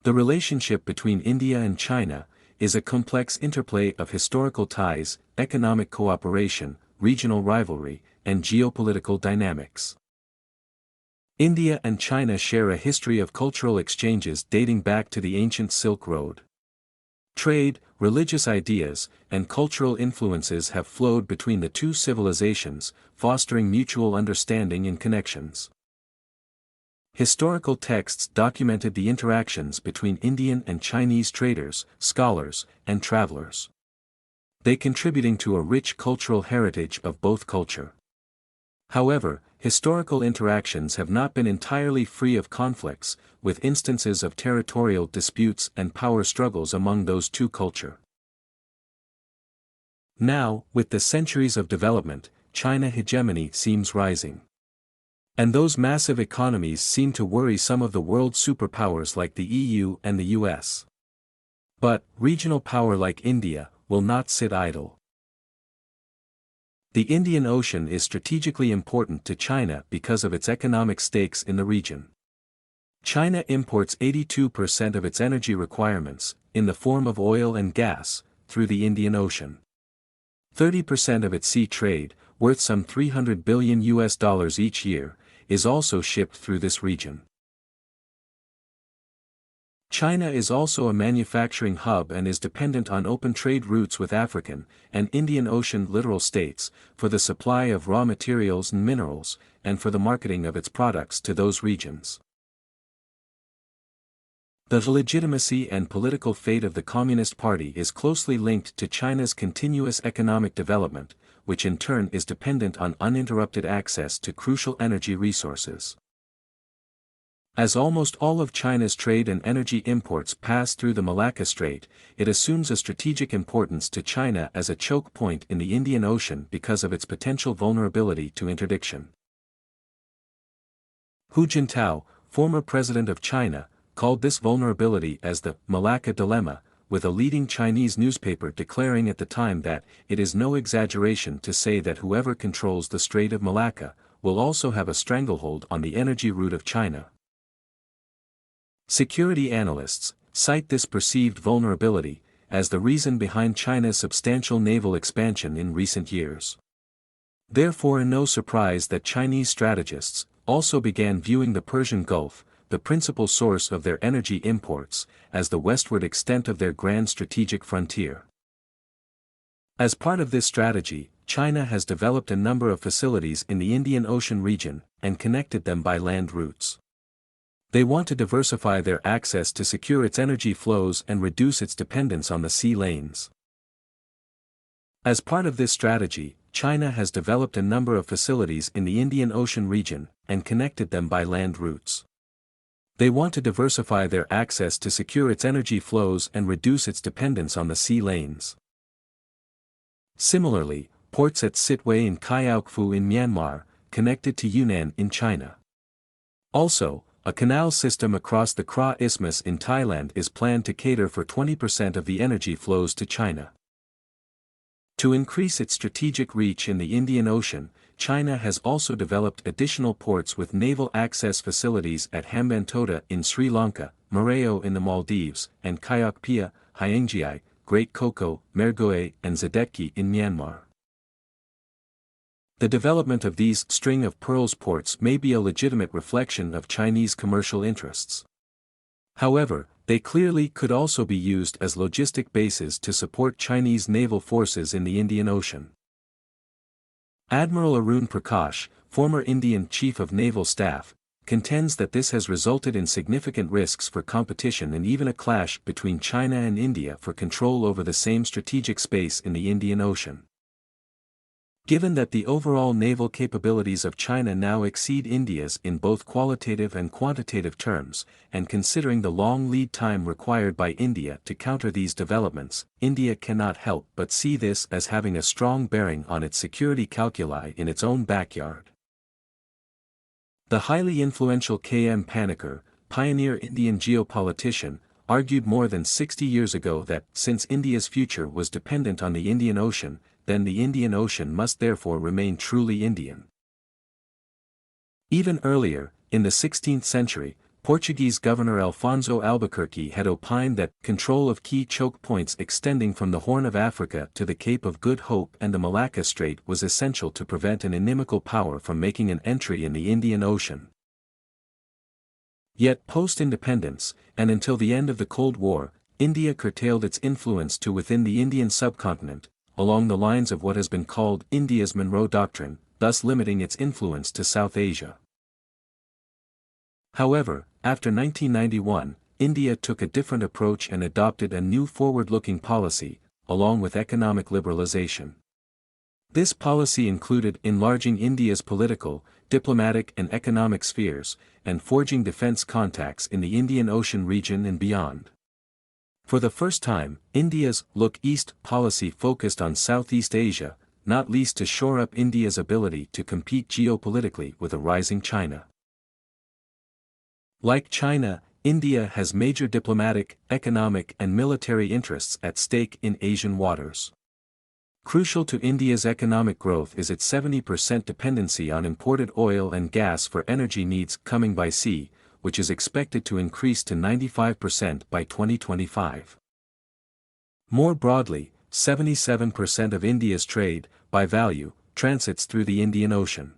The relationship between India and China is a complex interplay of historical ties, economic cooperation, regional rivalry, and geopolitical dynamics. India and China share a history of cultural exchanges dating back to the ancient Silk Road. Trade, religious ideas, and cultural influences have flowed between the two civilizations, fostering mutual understanding and connections. Historical texts documented the interactions between Indian and Chinese traders, scholars, and travelers. They contributing to a rich cultural heritage of both culture. However, historical interactions have not been entirely free of conflicts, with instances of territorial disputes and power struggles among those two cultures. Now, with the centuries of development, China hegemony seems rising. And those massive economies seem to worry some of the world's superpowers like the EU and the US. But, regional power like India will not sit idle. The Indian Ocean is strategically important to China because of its economic stakes in the region. China imports 82% of its energy requirements, in the form of oil and gas, through the Indian Ocean. 30% of its sea trade, worth some $300 billion each year, is also shipped through this region. China is also a manufacturing hub and is dependent on open trade routes with African and Indian Ocean littoral states, for the supply of raw materials and minerals, and for the marketing of its products to those regions. The legitimacy and political fate of the Communist Party is closely linked to China's continuous economic development, which in turn is dependent on uninterrupted access to crucial energy resources. As almost all of China's trade and energy imports pass through the Malacca Strait, it assumes a strategic importance to China as a choke point in the Indian Ocean because of its potential vulnerability to interdiction. Hu Jintao, former president of China, called this vulnerability as the Malacca Dilemma, with a leading Chinese newspaper declaring at the time that it is no exaggeration to say that whoever controls the Strait of Malacca will also have a stranglehold on the energy route of China. Security analysts cite this perceived vulnerability as the reason behind China's substantial naval expansion in recent years. Therefore, no surprise that Chinese strategists also began viewing the Persian Gulf, the principal source of their energy imports, as the westward extent of their grand strategic frontier. As part of this strategy, China has developed a number of facilities in the Indian Ocean region and connected them by land routes. They want to diversify their access to secure its energy flows and reduce its dependence on the sea lanes. As part of this strategy, China has developed a number of facilities in the Indian Ocean region and connected them by land routes. They want to diversify their access to secure its energy flows and reduce its dependence on the sea lanes. Similarly, ports at Sittwe and Kyaukphu in Myanmar, connected to Yunnan in China. Also, a canal system across the Kra Isthmus in Thailand is planned to cater for 20% of the energy flows to China. To increase its strategic reach in the Indian Ocean, China has also developed additional ports with naval access facilities at Hambantota in Sri Lanka, Moreo in the Maldives, and Kayakpia, Hyangji, Great Koko, Mergui, and Zadetki in Myanmar. The development of these string of pearls ports may be a legitimate reflection of Chinese commercial interests. However, they clearly could also be used as logistic bases to support Chinese naval forces in the Indian Ocean. Admiral Arun Prakash, former Indian Chief of Naval Staff, contends that this has resulted in significant risks for competition and even a clash between China and India for control over the same strategic space in the Indian Ocean. Given that the overall naval capabilities of China now exceed India's in both qualitative and quantitative terms, and considering the long lead time required by India to counter these developments, India cannot help but see this as having a strong bearing on its security calculi in its own backyard. The highly influential K.M. Panikkar, pioneer Indian geopolitician, argued more than 60 years ago that, since India's future was dependent on the Indian Ocean, then the Indian Ocean must therefore remain truly Indian. Even earlier, in the 16th century, Portuguese Governor Alfonso Albuquerque had opined that control of key choke points extending from the Horn of Africa to the Cape of Good Hope and the Malacca Strait was essential to prevent an inimical power from making an entry in the Indian Ocean. Yet post-independence, and until the end of the Cold War, India curtailed its influence to within the Indian subcontinent, along the lines of what has been called India's Monroe Doctrine, thus limiting its influence to South Asia. However, after 1991, India took a different approach and adopted a new forward-looking policy, along with economic liberalization. This policy included enlarging India's political, diplomatic and economic spheres, and forging defense contacts in the Indian Ocean region and beyond. For the first time, India's Look East policy focused on Southeast Asia, not least to shore up India's ability to compete geopolitically with a rising China. Like China, India has major diplomatic, economic and military interests at stake in Asian waters. Crucial to India's economic growth is its 70% dependency on imported oil and gas for energy needs coming by sea, which is expected to increase to 95% by 2025. More broadly, 77% of India's trade, by value, transits through the Indian Ocean.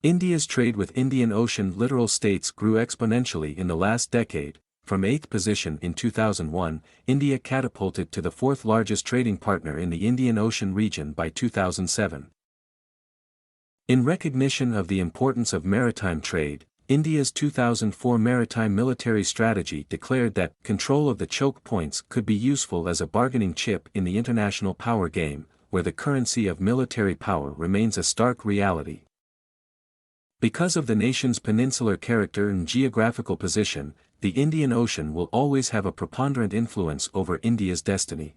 India's trade with Indian Ocean littoral states grew exponentially in the last decade. From 8th position in 2001, India catapulted to the 4th largest trading partner in the Indian Ocean region by 2007. In recognition of the importance of maritime trade, India's 2004 Maritime Military Strategy declared that control of the choke points could be useful as a bargaining chip in the international power game, where the currency of military power remains a stark reality. Because of the nation's peninsular character and geographical position, the Indian Ocean will always have a preponderant influence over India's destiny.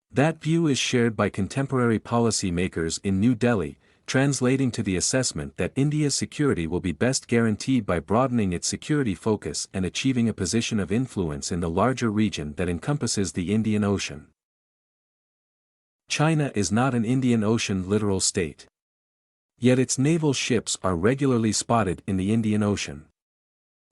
That view is shared by contemporary policy makers in New Delhi, translating to the assessment that India's security will be best guaranteed by broadening its security focus and achieving a position of influence in the larger region that encompasses the Indian Ocean. China is not an Indian Ocean littoral state. Yet its naval ships are regularly spotted in the Indian Ocean.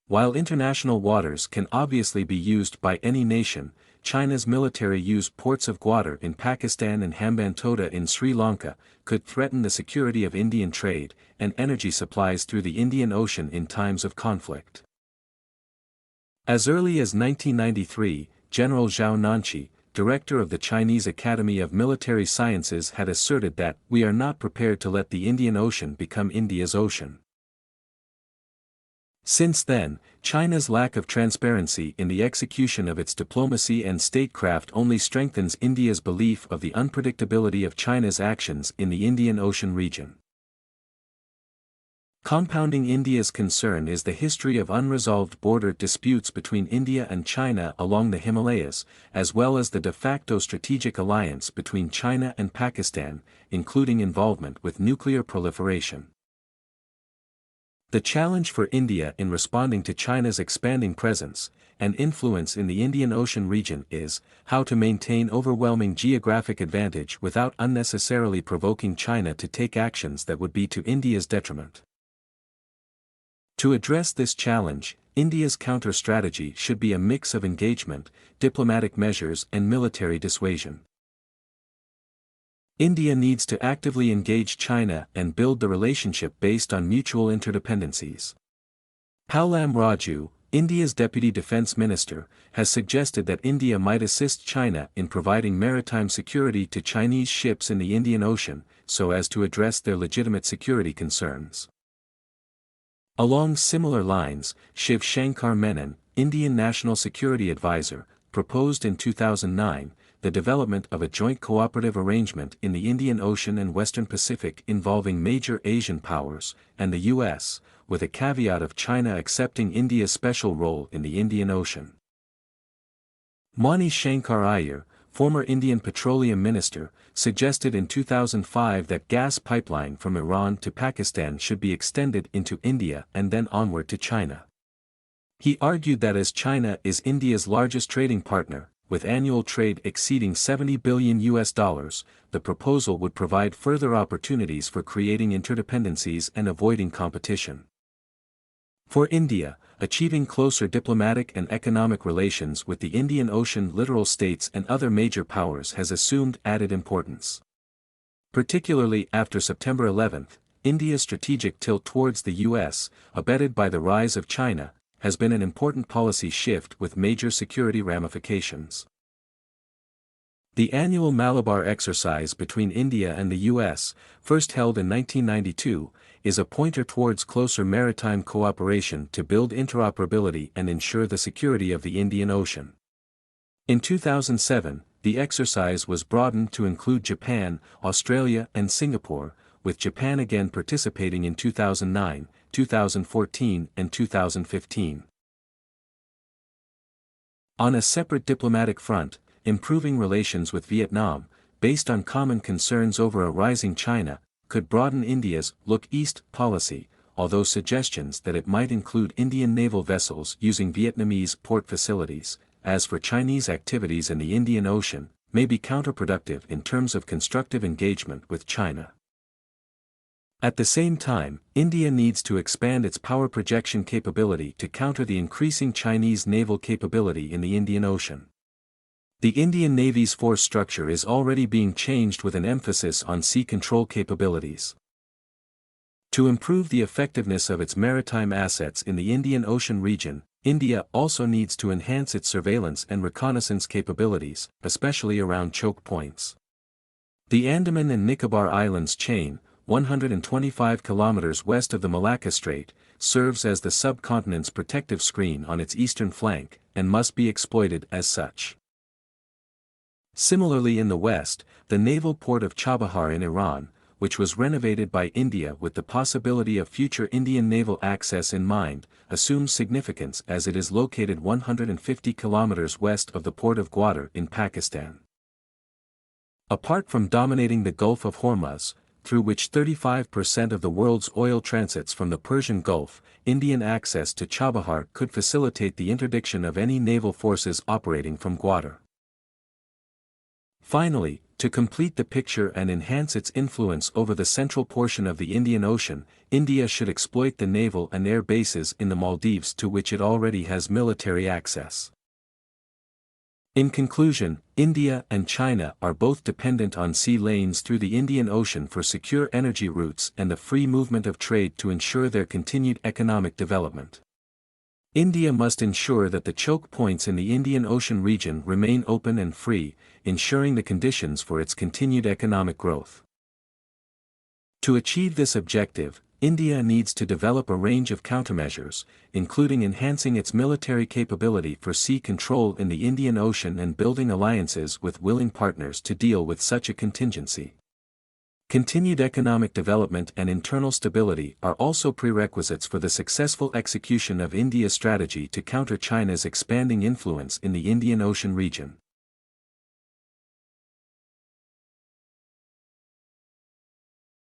While international waters can obviously be used by any nation, China's military use ports of Gwadar in Pakistan and Hambantota in Sri Lanka could threaten the security of Indian trade and energy supplies through the Indian Ocean in times of conflict. As early as 1993, General Zhao Nanqi, director of the Chinese Academy of Military Sciences, had asserted that we are not prepared to let the Indian Ocean become India's ocean. Since then, China's lack of transparency in the execution of its diplomacy and statecraft only strengthens India's belief of the unpredictability of China's actions in the Indian Ocean region. Compounding India's concern is the history of unresolved border disputes between India and China along the Himalayas, as well as the de facto strategic alliance between China and Pakistan, including involvement with nuclear proliferation. The challenge for India in responding to China's expanding presence and influence in the Indian Ocean region is how to maintain overwhelming geographic advantage without unnecessarily provoking China to take actions that would be to India's detriment. To address this challenge, India's counter-strategy should be a mix of engagement, diplomatic measures and military dissuasion. India needs to actively engage China and build the relationship based on mutual interdependencies. Paulam Raju, India's Deputy Defence Minister, has suggested that India might assist China in providing maritime security to Chinese ships in the Indian Ocean, so as to address their legitimate security concerns. Along similar lines, Shiv Shankar Menon, Indian National Security Advisor, proposed in 2009, the development of a joint cooperative arrangement in the Indian Ocean and Western Pacific involving major Asian powers, and the U.S., with a caveat of China accepting India's special role in the Indian Ocean. Mani Shankar Iyer, former Indian Petroleum Minister, suggested in 2005 that gas pipeline from Iran to Pakistan should be extended into India and then onward to China. He argued that as China is India's largest trading partner, with annual trade exceeding $70 billion, the proposal would provide further opportunities for creating interdependencies and avoiding competition. For India, achieving closer diplomatic and economic relations with the Indian Ocean littoral states and other major powers has assumed added importance. Particularly after September 11, India's strategic tilt towards the U.S., abetted by the rise of China, has been an important policy shift with major security ramifications. The annual Malabar exercise between India and the U.S., first held in 1992, is a pointer towards closer maritime cooperation to build interoperability and ensure the security of the Indian Ocean. In 2007, the exercise was broadened to include Japan, Australia and Singapore, with Japan again participating in 2009, 2014 and 2015. On a separate diplomatic front, improving relations with Vietnam, based on common concerns over a rising China, could broaden India's "Look East" policy, although suggestions that it might include Indian naval vessels using Vietnamese port facilities, as for Chinese activities in the Indian Ocean, may be counterproductive in terms of constructive engagement with China. At the same time, India needs to expand its power projection capability to counter the increasing Chinese naval capability in the Indian Ocean. The Indian Navy's force structure is already being changed with an emphasis on sea control capabilities. To improve the effectiveness of its maritime assets in the Indian Ocean region, India also needs to enhance its surveillance and reconnaissance capabilities, especially around choke points. The Andaman and Nicobar Islands chain, 125 kilometers west of the Malacca Strait, serves as the subcontinent's protective screen on its eastern flank, and must be exploited as such. Similarly in the west, the naval port of Chabahar in Iran, which was renovated by India with the possibility of future Indian naval access in mind, assumes significance as it is located 150 kilometers west of the port of Gwadar in Pakistan. Apart from dominating the Gulf of Hormuz, through which 35% of the world's oil transits from the Persian Gulf, Indian access to Chabahar could facilitate the interdiction of any naval forces operating from Gwadar. Finally, to complete the picture and enhance its influence over the central portion of the Indian Ocean, India should exploit the naval and air bases in the Maldives to which it already has military access. In conclusion, India and China are both dependent on sea lanes through the Indian Ocean for secure energy routes and the free movement of trade to ensure their continued economic development. India must ensure that the choke points in the Indian Ocean region remain open and free, ensuring the conditions for its continued economic growth. To achieve this objective, India needs to develop a range of countermeasures, including enhancing its military capability for sea control in the Indian Ocean and building alliances with willing partners to deal with such a contingency. Continued economic development and internal stability are also prerequisites for the successful execution of India's strategy to counter China's expanding influence in the Indian Ocean region.